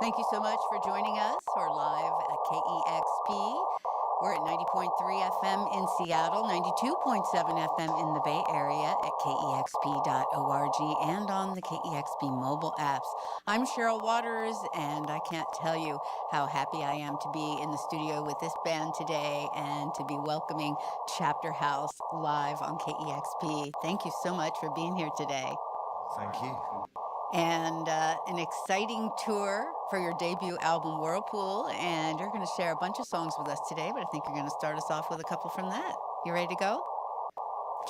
Thank you so much for joining us. We're live at KEXP. We're at 90.3 FM in Seattle, 92.7 FM in the Bay Area at KEXP.org and on the KEXP mobile apps. I'm Cheryl Waters, and I can't tell you how happy I am to be in the studio with this band today and to be welcoming Chapter House live on KEXP. Thank you so much for being here today. Thank you. And an exciting tour for your debut album, Whirlpool. And you're going to share a bunch of songs with us today, but I think you're going to start us off with a couple from that. You ready to go?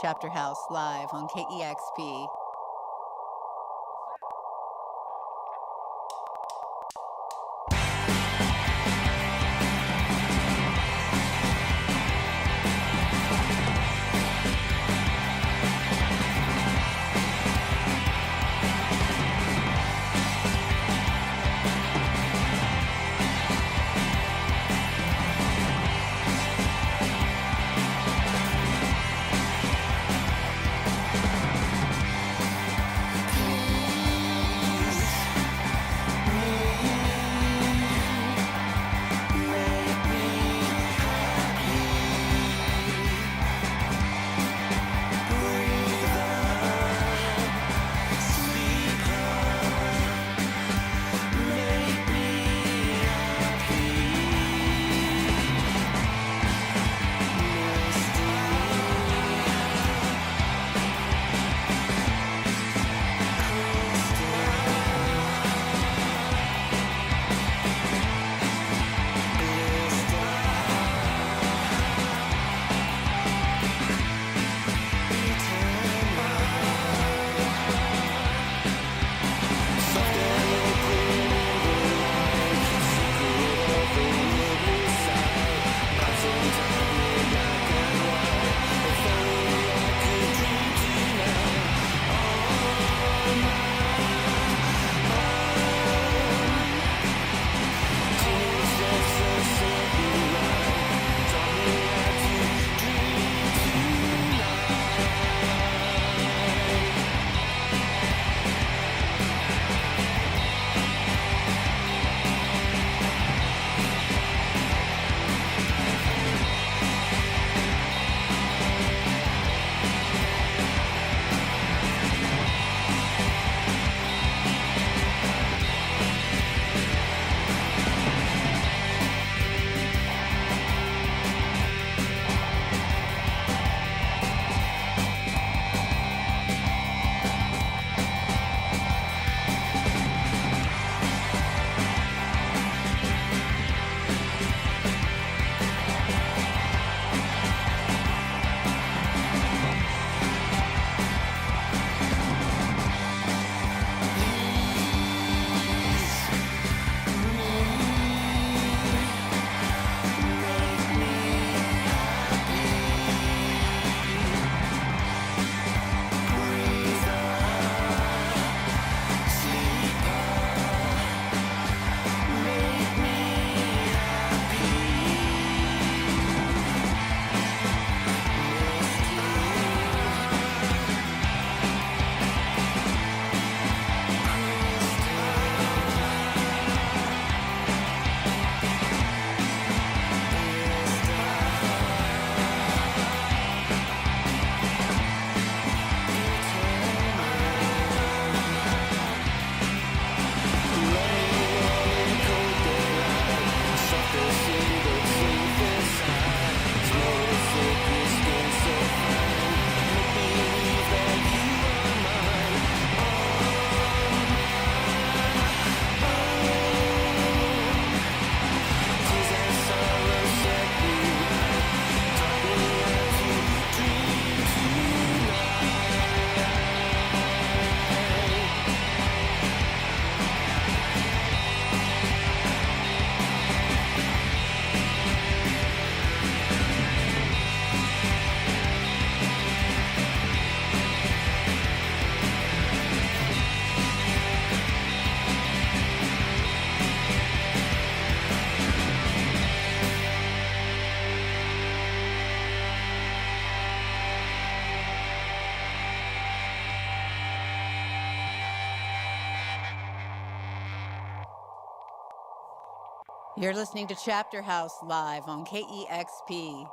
Chapter House live on KEXP. You're listening to Chapter House live on KEXP.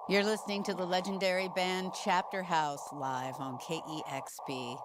You're listening to the legendary band Chapter House live on KEXP.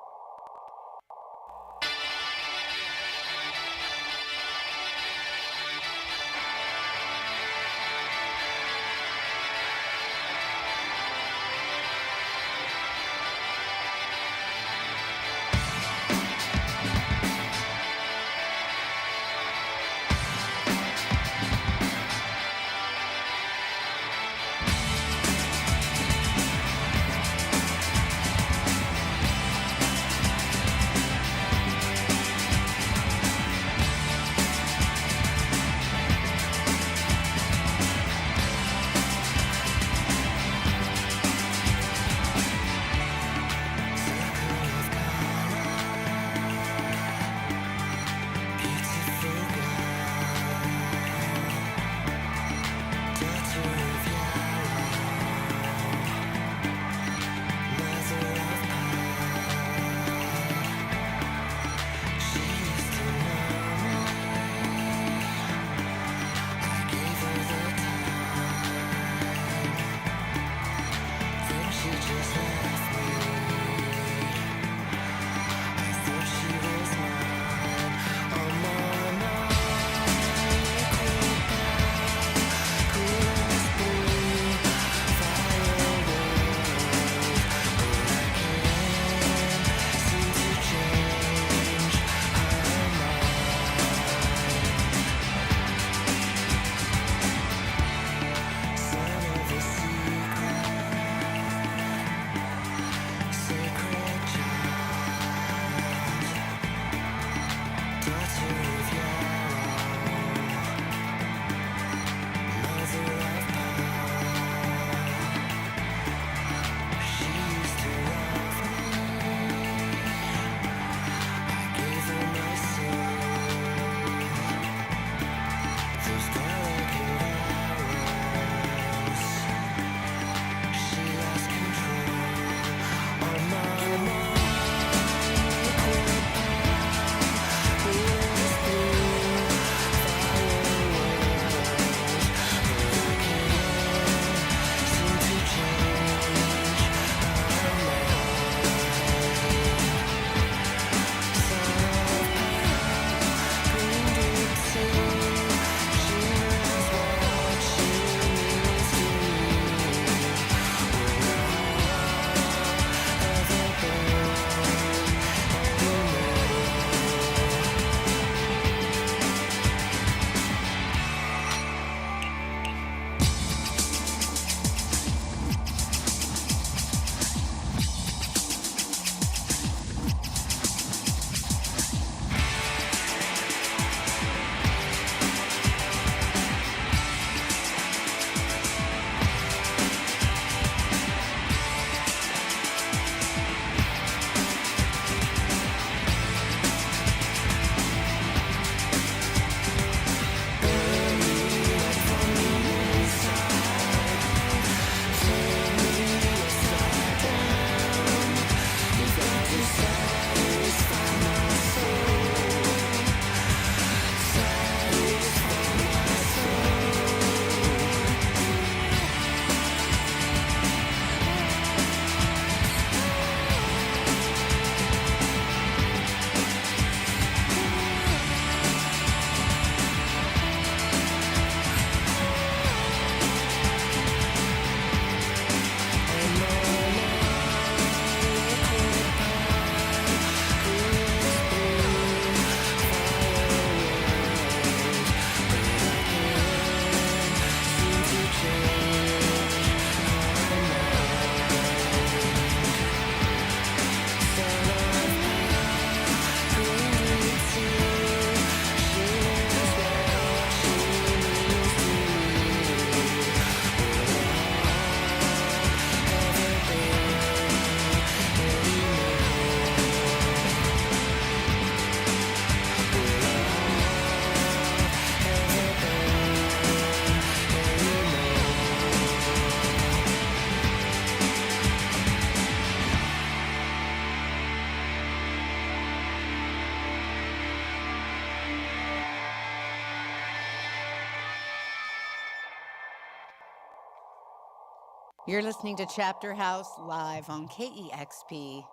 You're listening to Chapter House live on KEXP.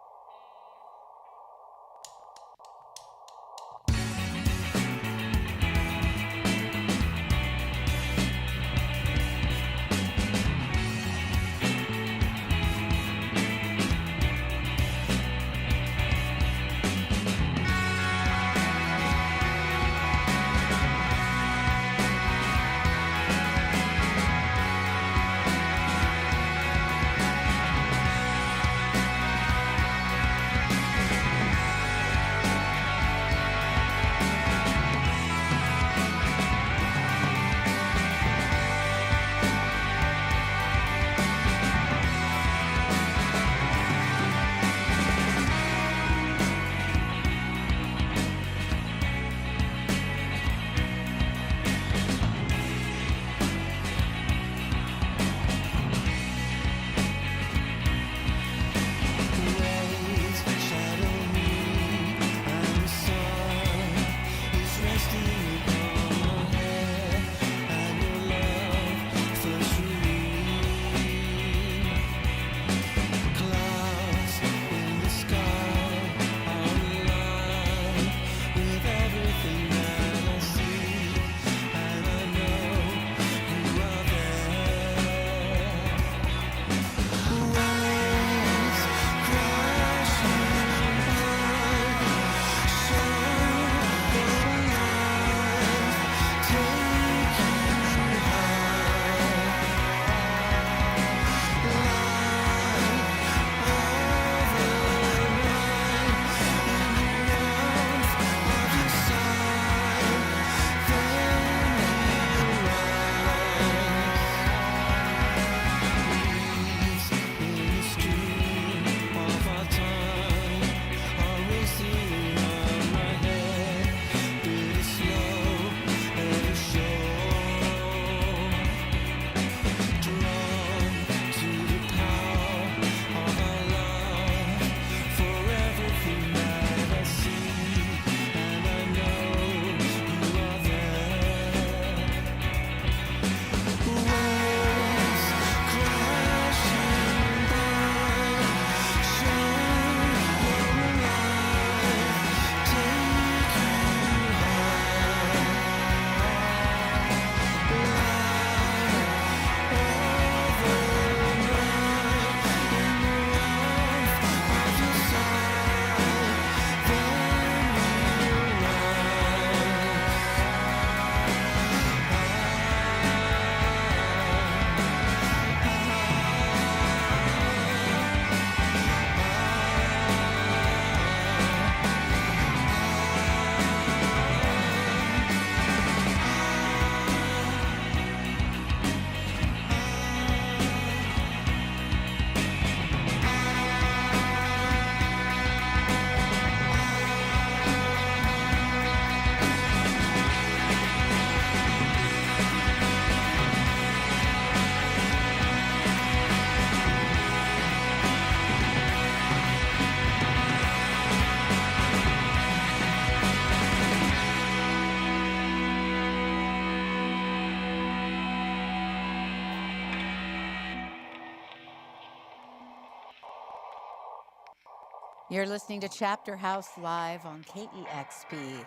You're listening to Chapter House live on KEXP.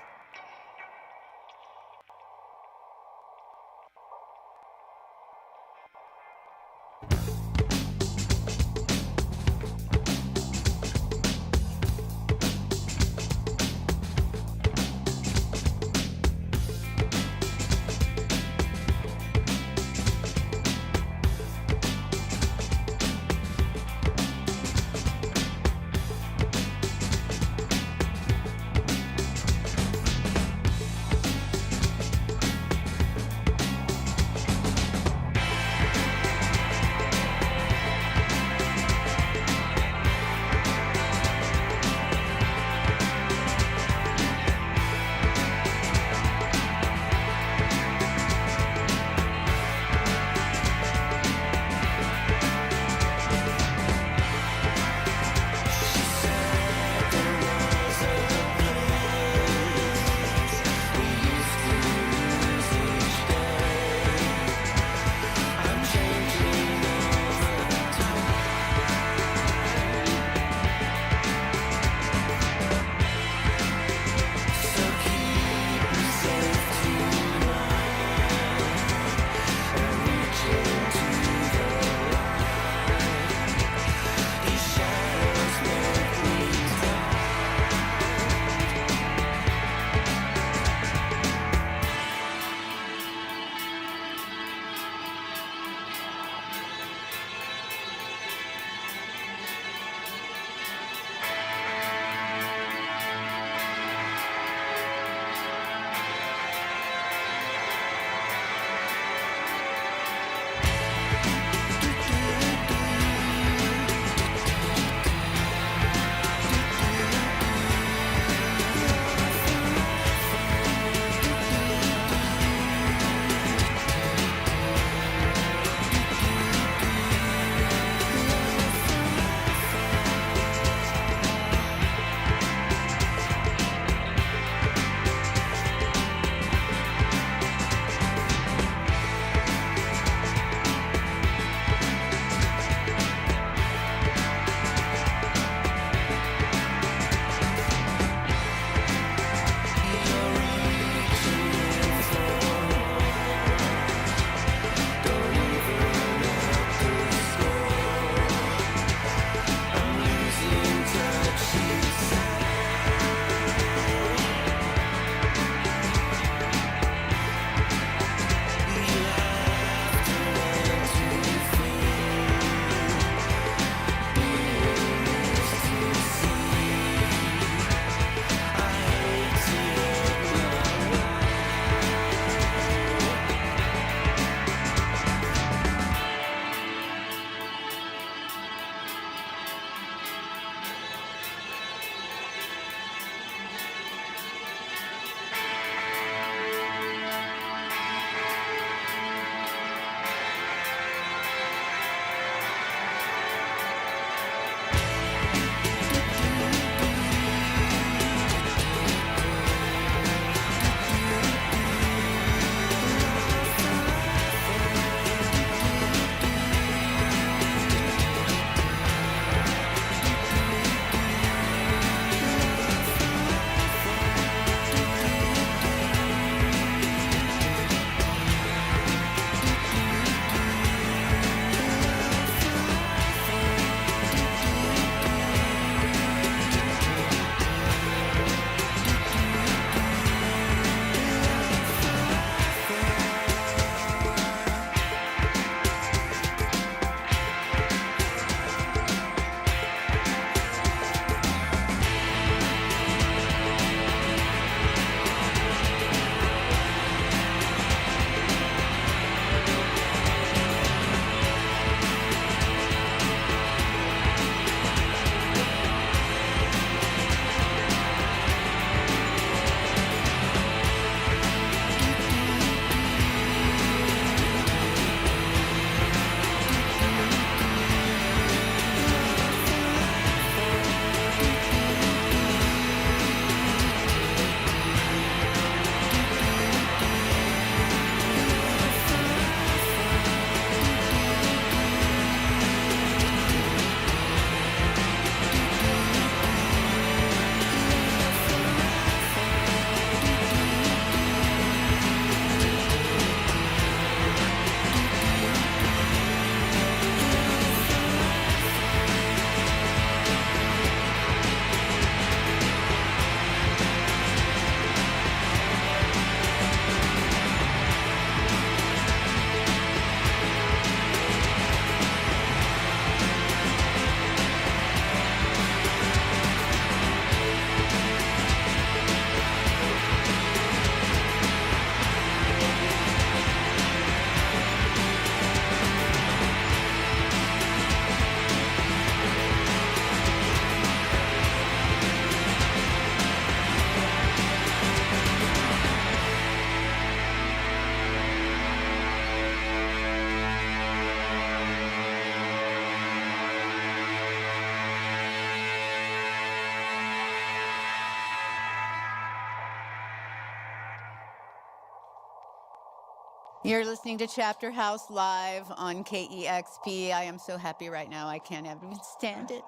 You're listening to Chapter House live on KEXP. I am so happy right now. I can't even stand it.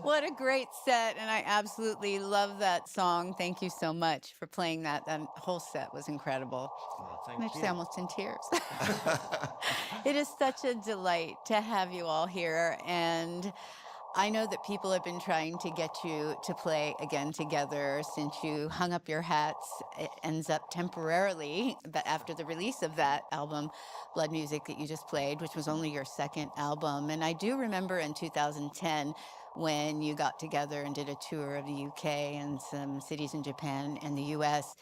What a great set, and I absolutely love that song. Thank you so much for playing that. That whole set was incredible. Oh, I'm thank actually you. almost in tears. It is such a delight to have you all here, and I know that people have been trying to get you to play again together since you hung up your hats. It ends up temporarily, but after the release of that album, Blood Music, that you just played, which was only your second album. And I do remember in 2010 when you got together and did a tour of the UK and some cities in Japan and the US.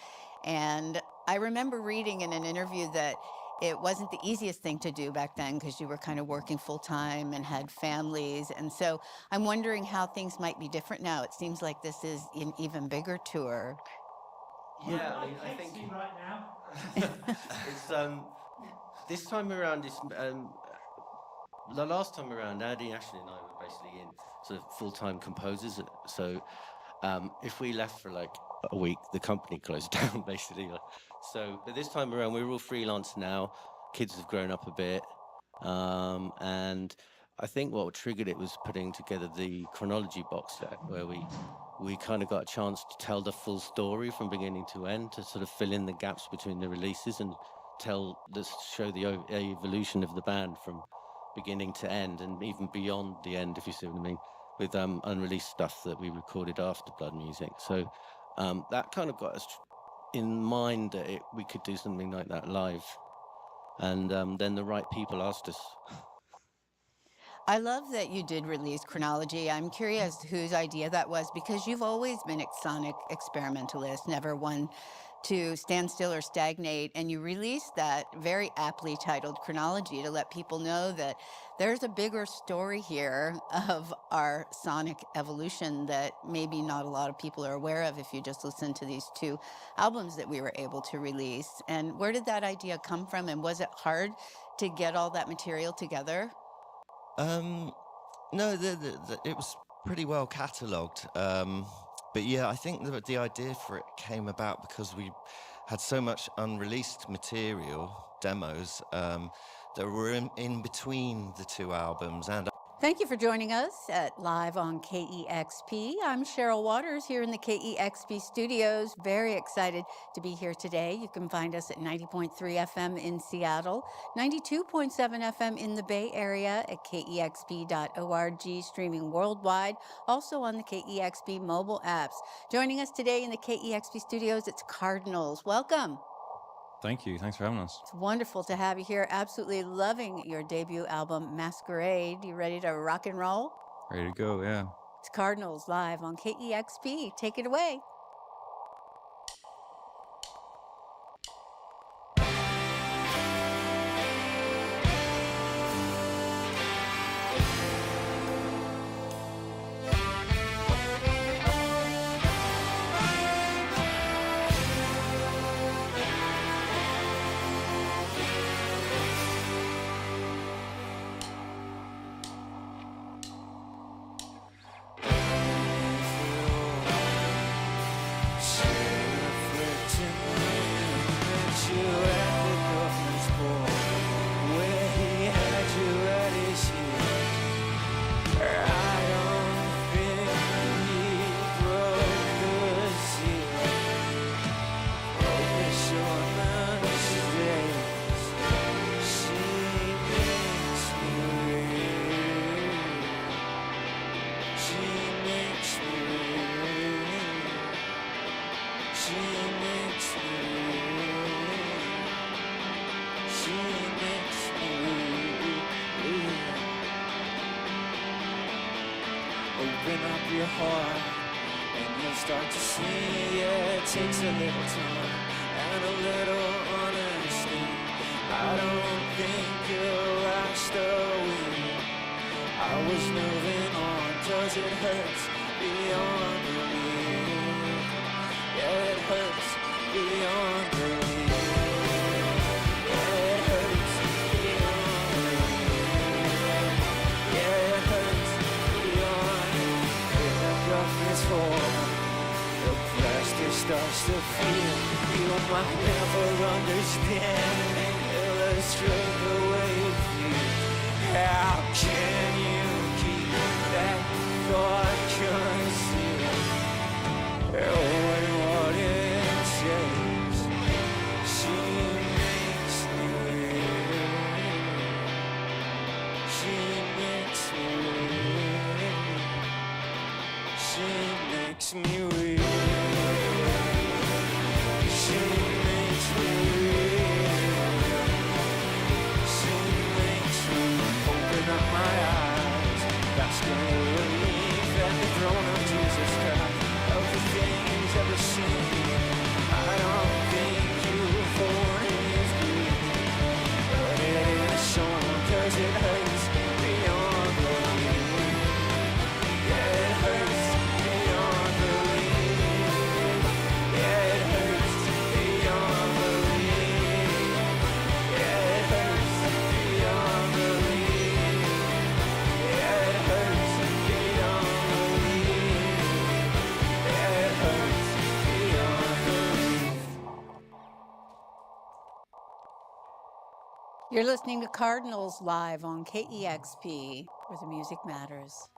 And I remember reading in an interview that it wasn't the easiest thing to do back then because you were kind of working full time and had families. And so I'm wondering how things might be different now. It seems like this is an even bigger tour. Yeah, I think right now. It's this time around. It's the last time around. Andy, Ashley, and I were basically in sort of full-time composers. So if we left for like a week, the company closed down basically. So, but this time around, we're all freelance now. Kids have grown up a bit, and I think what triggered it was putting together the chronology box set, where we kind of got a chance to tell the full story from beginning to end, to sort of fill in the gaps between the releases and show the evolution of the band from beginning to end and even beyond the end, if you see what I mean, with unreleased stuff that we recorded after Blood Music. So that kind of got us in mind that we could do something like that live. And then the right people asked us. I love that you did release Chronology. I'm curious whose idea that was, because you've always been a sonic experimentalist, never one to stand still or stagnate. And you released that very aptly titled Chronology to let people know that there's a bigger story here of our sonic evolution that maybe not a lot of people are aware of if you just listen to these two albums that we were able to release. And where did that idea come from? And was it hard to get all that material together? No, it was pretty well catalogued. But yeah, I think the idea for it came about because we had so much unreleased material, demos, that were in between the two albums. And thank you for joining us at Live on KEXP. I'm Cheryl Waters here in the KEXP studios. Very excited to be here today. You can find us at 90.3 FM in Seattle, 92.7 FM in the Bay Area at KEXP.org, streaming worldwide, also on the KEXP mobile apps. Joining us today in the KEXP studios, it's Cardinals. Welcome. Thank you. Thanks for having us. It's wonderful to have you here. Absolutely loving your debut album, Masquerade. You ready to rock and roll? Ready to go, yeah. It's Cardinals live on KEXP. Take it away. Open up your heart and you'll start to see it takes a little time and a little honesty. I don't think you're rushed away. I was moving on 'cause it hurts beyond belief. Yeah, it hurts beyond belief. Yeah, it hurts beyond belief. Yeah, it hurts beyond belief. The darkness falls, the plaster starts to feel. You might never understand. straight the way it feels. How can you keep that thought concealed? Knowing what it takes, she makes me weak. She makes me weak. She makes me weak. She makes me weak. She makes me open up my eyes, bask in relief at the throne of Jesus Christ. Of the things ever seen, I don't think you've born his grief, but it is shown 'cause it hurts beyond belief. Yeah, it hurts beyond belief. Yeah, it hurts beyond belief. Yeah, it hurts beyond belief. Yeah, it hurts beyond belief. Yeah, it hurts beyond belief. You're listening to Cardinals Live on KEXP, where the music matters.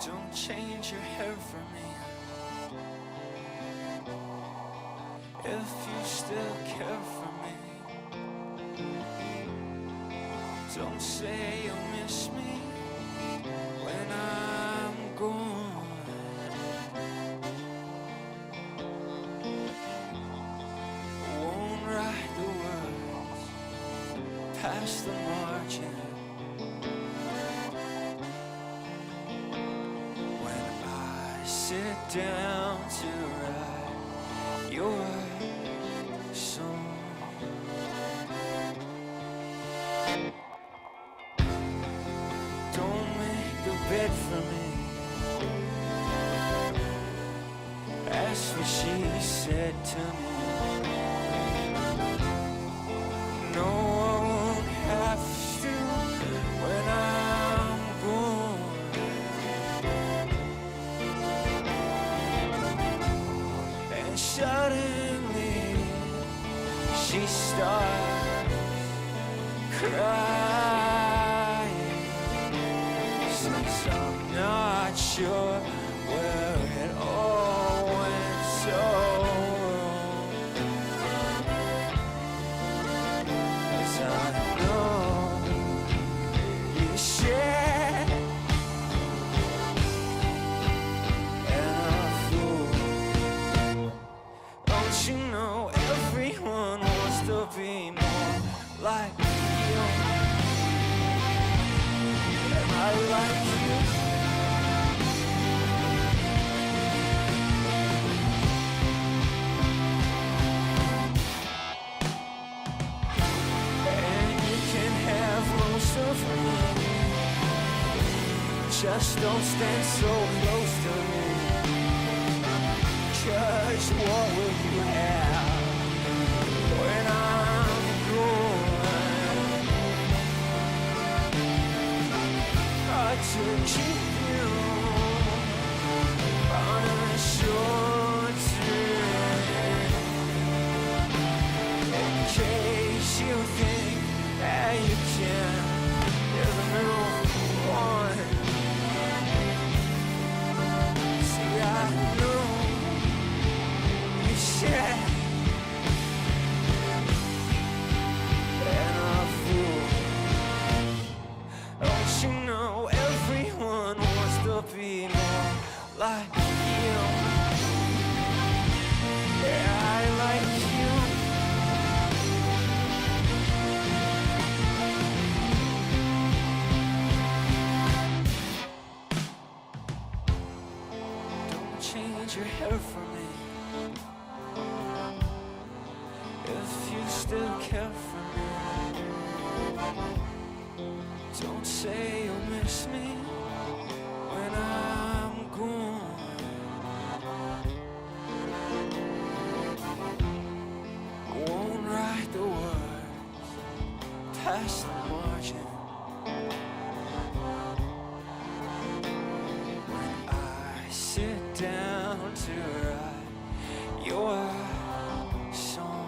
Don't change your hair for me if you still care for me. Don't say you'll miss me when I'm gone. Won't write the words past the margin. When I sit down to write your song, don't make a bed for me. That's what she said to me. No, I won't have to when I'm gone. And suddenly she starts crying, since I'm not sure where it all went so wrong. 'Cause I know you share and a fool. Don't you know everyone wants to be more like you? Am I like you? And you can have most of me, just don't stand so close to me. 'Cause what will you have when I'm gone? Hard to keep you on a short trip, in case you think that you can. There's a new one. See, I know you said and a fool. Don't you know everyone wants to be more like you? Yeah, I like you. Don't change your hair for me if you still care for me. Don't say you'll miss me when I'm gone. I won't write the words past the margin. When I sit down to write your song,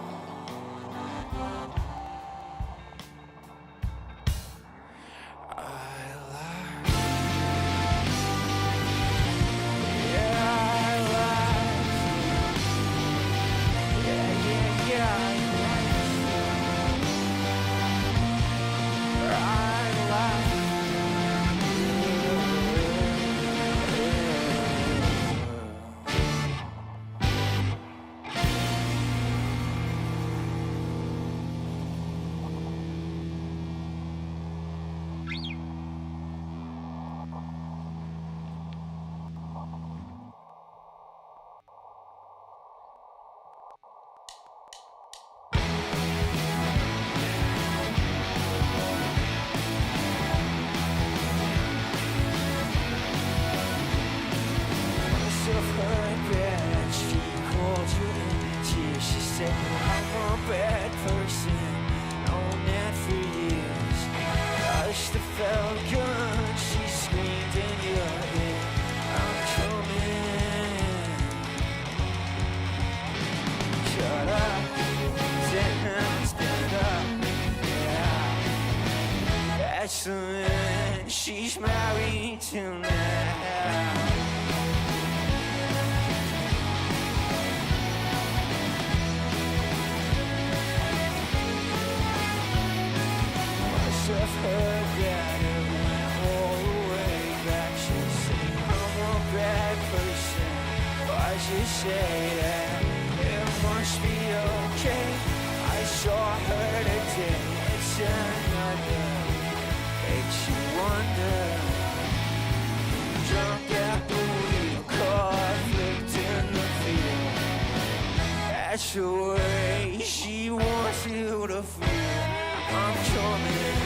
she's married to now. Must have heard that it went all the way back. She said I'm a bad person. Why'd you say that? It must be okay. I saw her today. It's another. Makes you wonder. Jumped out the wheel, car flipped in the field. That's the way she wants you to feel. I'm coming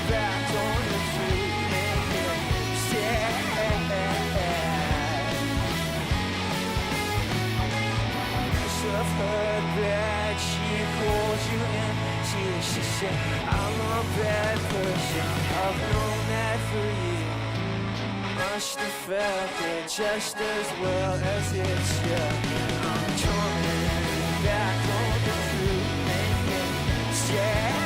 back on the street and you're sad. Must have heard that she called you in. She said, I'm a bad person, I've known that for years. Must have felt it just as well as it's here. I'm coming back on the truth and get sad.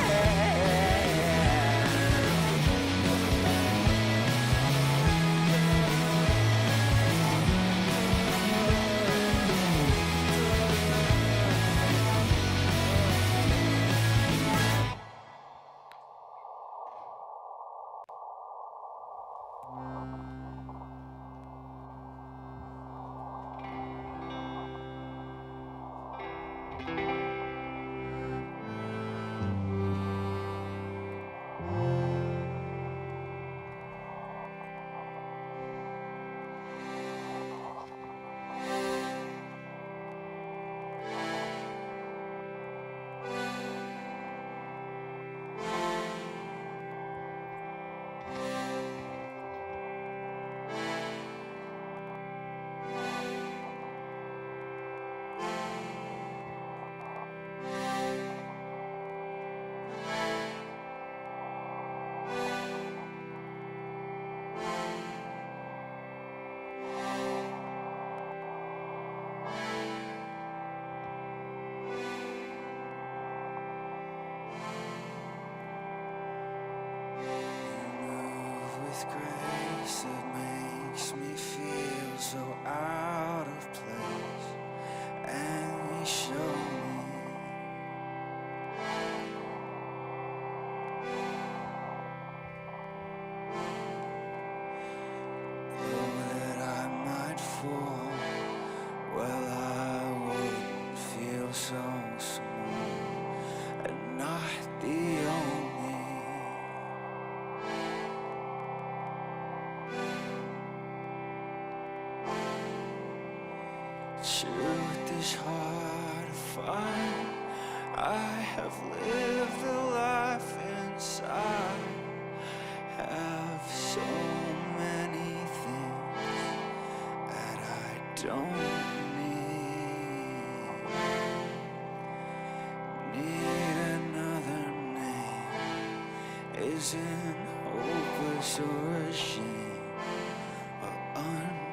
Grace that makes me feel so out of place, and you show me that I might fall. Well, I would feel so small and not the only. Truth is hard to find. I have lived a life inside, have so many things that I don't need another name. Isn't hopeless or a shame or unholy.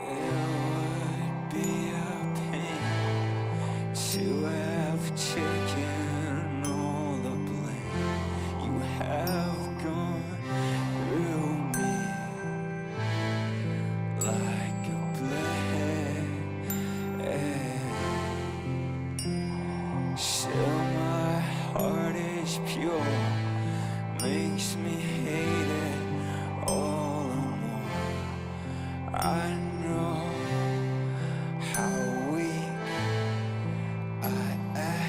It would be a pain to have taken all the blame. You have gone through me like a blade. Still my heart is pure, makes me hate it all the more. I know how weak I am.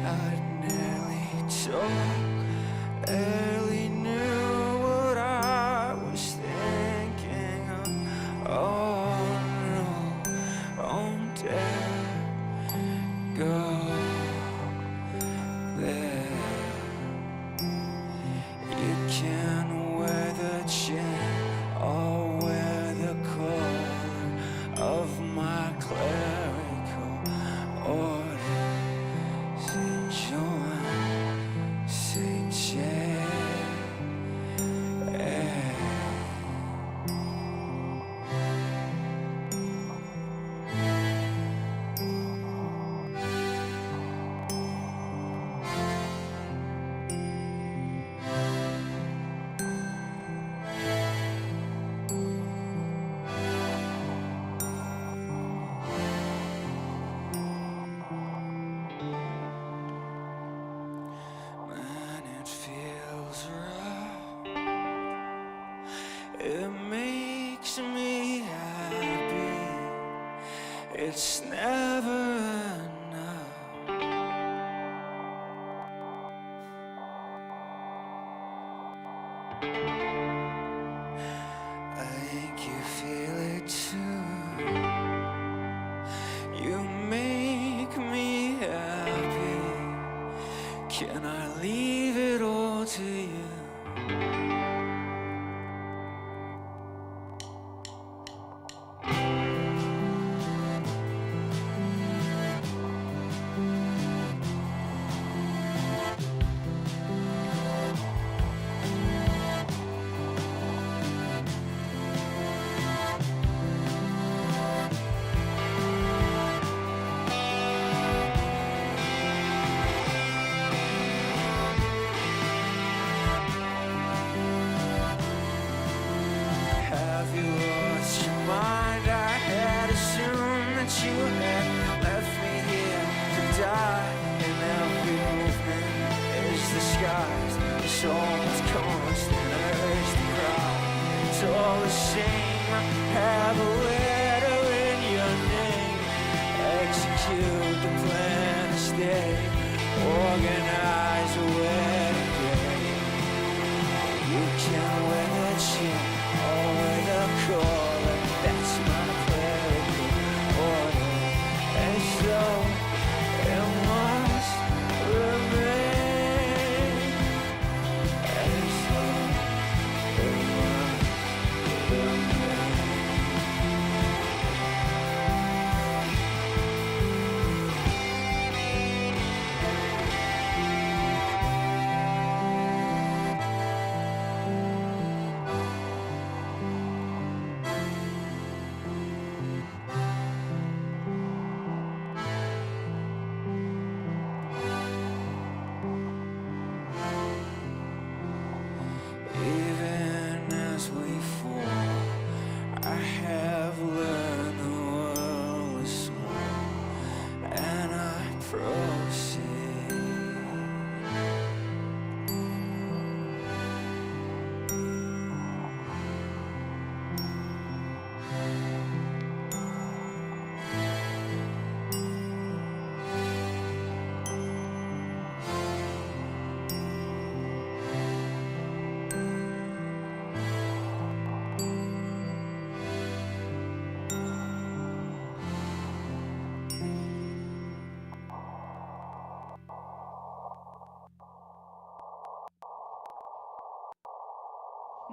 I'd nearly talk, barely knew what I was thinking of. Oh no, don't dare go there. You can wear the chain or wear the collar of my clerical order. Say John, say Jay. Man, it feels rough. It makes me happy. It's never enough. I think you feel it too. You make me happy. Can I leave it all to you? Have you lost your mind? I had assumed that you had left me here to die. And every movement is disguised. It's almost constant urge to cry. It's all the same. I have a letter in your name. Execute the plan to stay. Organize a wedding day. You can wear the chain or wear the collar. That's my clerical order. And so it must remain. And so it must remain.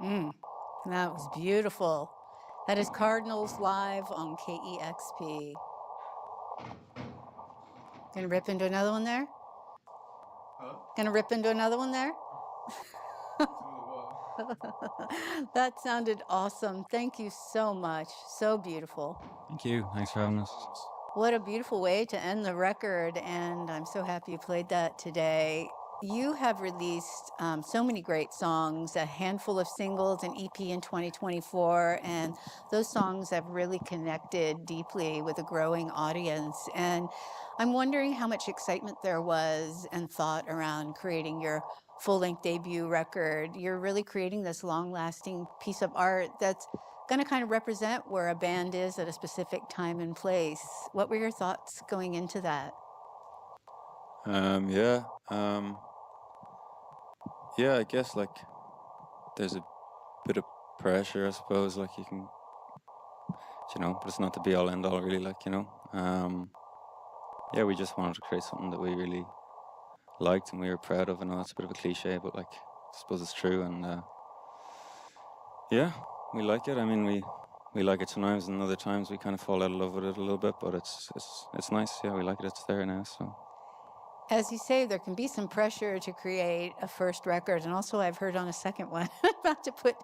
That was beautiful. That is Cardinals live on KEXP. Gonna rip into another one there? Gonna rip into another one there? That sounded awesome. Thank you so much. So beautiful. Thank you. Thanks for having us. What a beautiful way to end the record, and I'm so happy you played that today. You have released so many great songs, a handful of singles, an EP in 2024, and those songs have really connected deeply with a growing audience. And I'm wondering how much excitement there was and thought around creating your full-length debut record. You're really creating this long-lasting piece of art that's going to kind of represent where a band is at a specific time and place. What were your thoughts going into that? Yeah, I guess like there's a bit of pressure, I suppose, like you can, but it's not the be all end all really, like, yeah, we just wanted to create something that we really liked and we were proud of. I know it's a bit of a cliche, but like, I suppose it's true. And yeah, we like it. I mean, we like it sometimes, and other times we kind of fall out of love with it a little bit, but it's nice. Yeah, we like it. It's there now, so. As you say, there can be some pressure to create a first record, and also I've heard on a second one. Not to put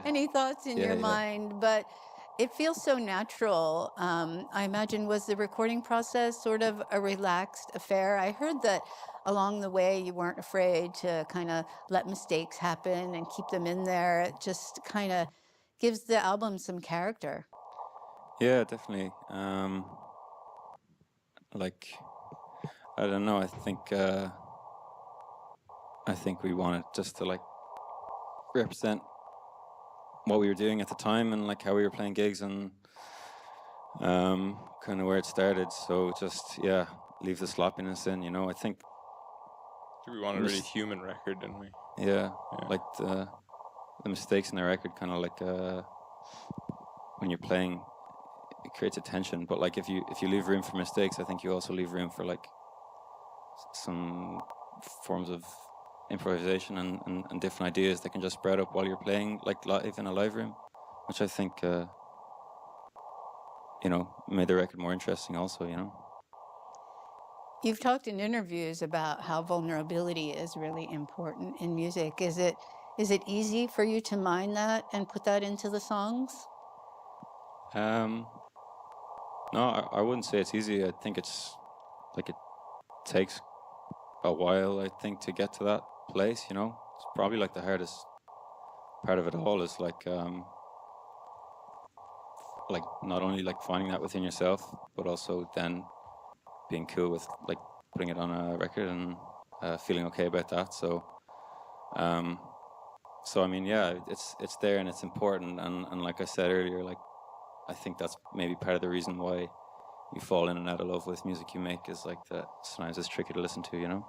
any thoughts in your mind, but it feels so natural. I imagine, was the recording process sort of a relaxed affair? I heard that along the way you weren't afraid to kind of let mistakes happen and keep them in there. It just kind of gives the album some character. Yeah, definitely. Like, I don't know. I think we wanted just to like represent what we were doing at the time and like how we were playing gigs and kind of where it started. So just leave the sloppiness in. I think we wanted a really human record, didn't we? Yeah. Like the mistakes in the record, kind of like when you're playing, it creates a tension. But like if you leave room for mistakes, I think you also leave room for like some forms of improvisation and different ideas that can just spread up while you're playing, like live in a live room, which I think made the record more interesting also. You've talked in interviews about how vulnerability is really important in music. Is it easy for you to mine that and put that into the songs? No, I wouldn't say it's easy. I think it's like it takes a while, I think, to get to that place. It's probably like the hardest part of it all is like not only like finding that within yourself, but also then being cool with like putting it on a record and feeling okay about that. So I mean, yeah, it's there and it's important. And like I said earlier, like I think that's maybe part of the reason why you fall in and out of love with music you make, is like that sometimes it's tricky to listen to.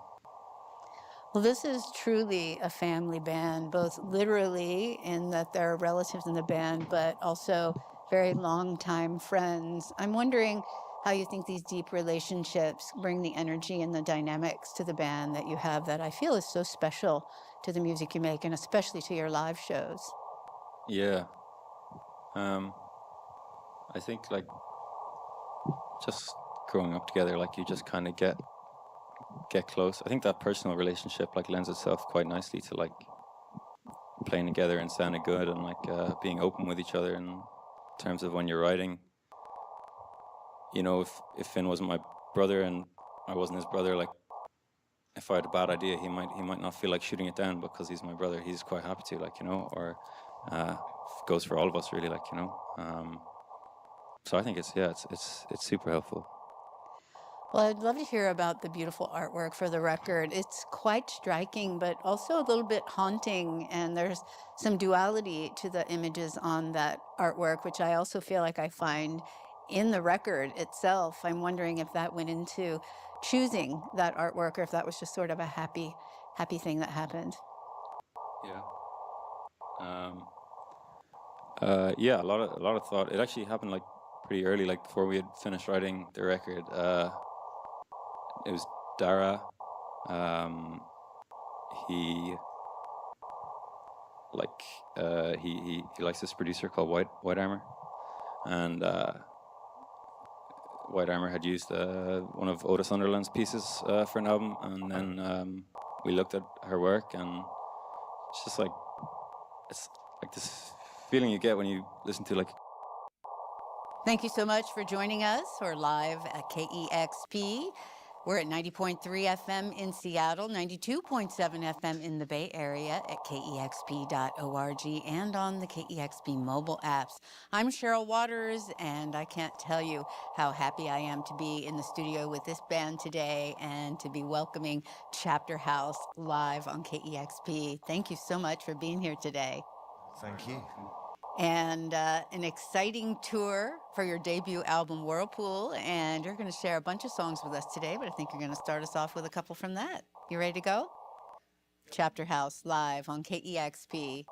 Well, this is truly a family band, both literally in that there are relatives in the band, but also very long-time friends. I'm wondering how you think these deep relationships bring the energy and the dynamics to the band that you have that I feel is so special to the music you make, and especially to your live shows. Yeah. I think like just growing up together, like you just kind of get close. I think that personal relationship like lends itself quite nicely to like playing together and sounding good and like being open with each other in terms of when you're writing. If Finn wasn't my brother and I wasn't his brother, like if I had a bad idea, he might not feel like shooting it down because he's my brother. He's quite happy to, like, or goes for all of us really, like, so I think it's super helpful. Well, I'd love to hear about the beautiful artwork for the record. It's quite striking, but also a little bit haunting, and there's some duality to the images on that artwork, which I also feel like I find in the record itself. I'm wondering if that went into choosing that artwork, or if that was just sort of a happy thing that happened. Yeah. A lot of thought. It actually happened like pretty early, like before we had finished writing the record. It was Dara. he likes this producer called White Armor, and White Armor had used one of Otis Sunderland's pieces for an album, and then we looked at her work, and it's just like this feeling you get when you listen to Thank you so much for joining us. We're live at KEXP. We're at 90.3 FM in Seattle, 92.7 FM in the Bay Area at kexp.org and on the KEXP mobile apps. I'm Cheryl Waters, and I can't tell you how happy I am to be in the studio with this band today and to be welcoming Chapter House live on KEXP. Thank you so much for being here today. Thank you. And an exciting tour for your debut album, Whirlpool. And you're going to share a bunch of songs with us today, but I think you're going to start us off with a couple from that. You ready to go? Chapter House live on KEXP.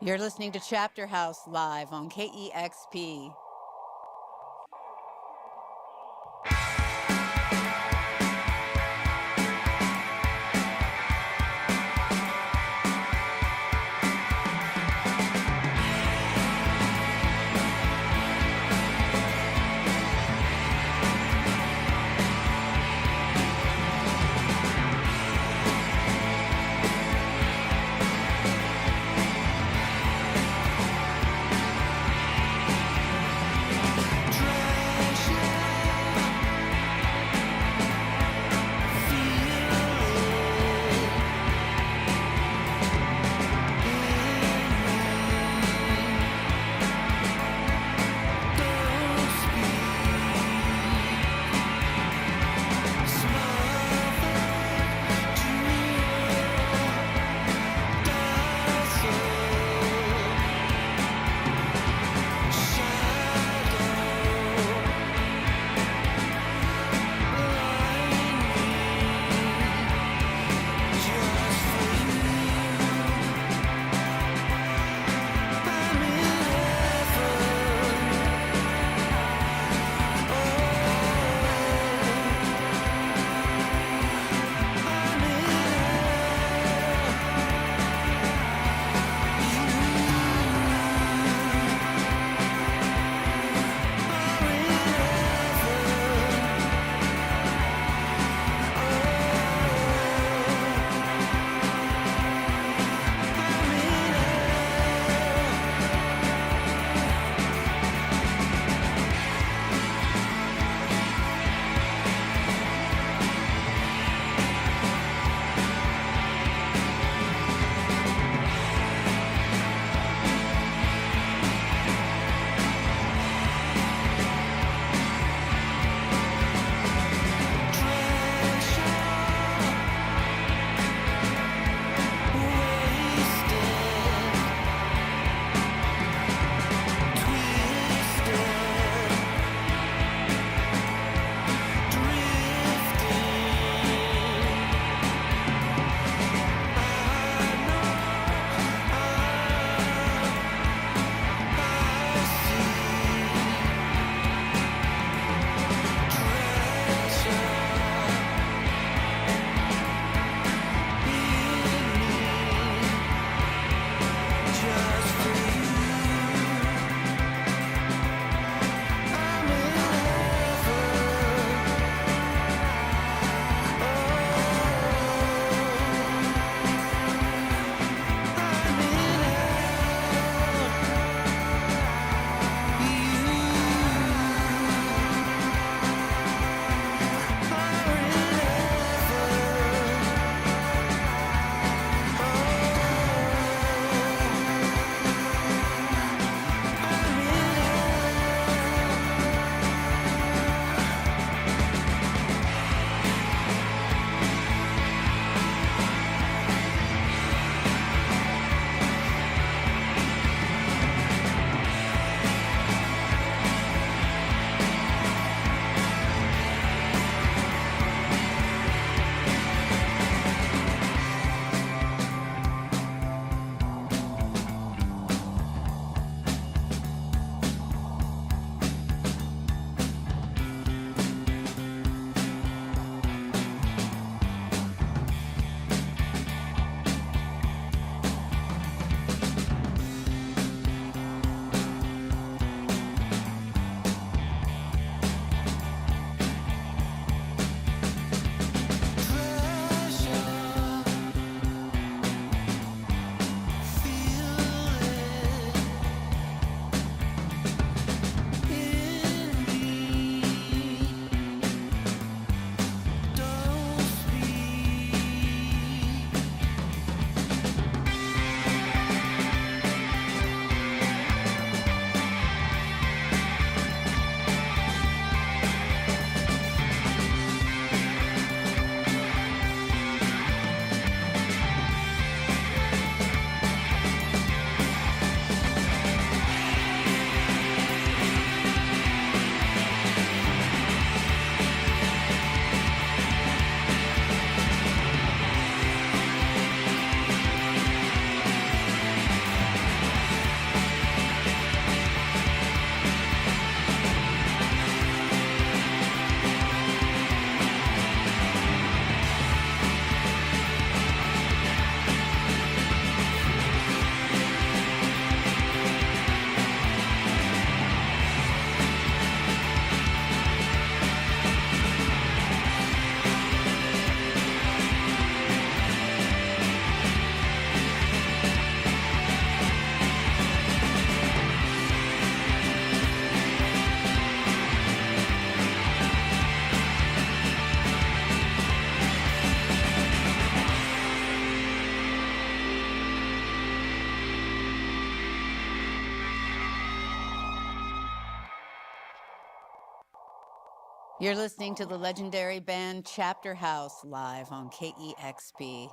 You're listening to Chapter House live on KEXP. You're listening to the legendary band Chapter House live on KEXP.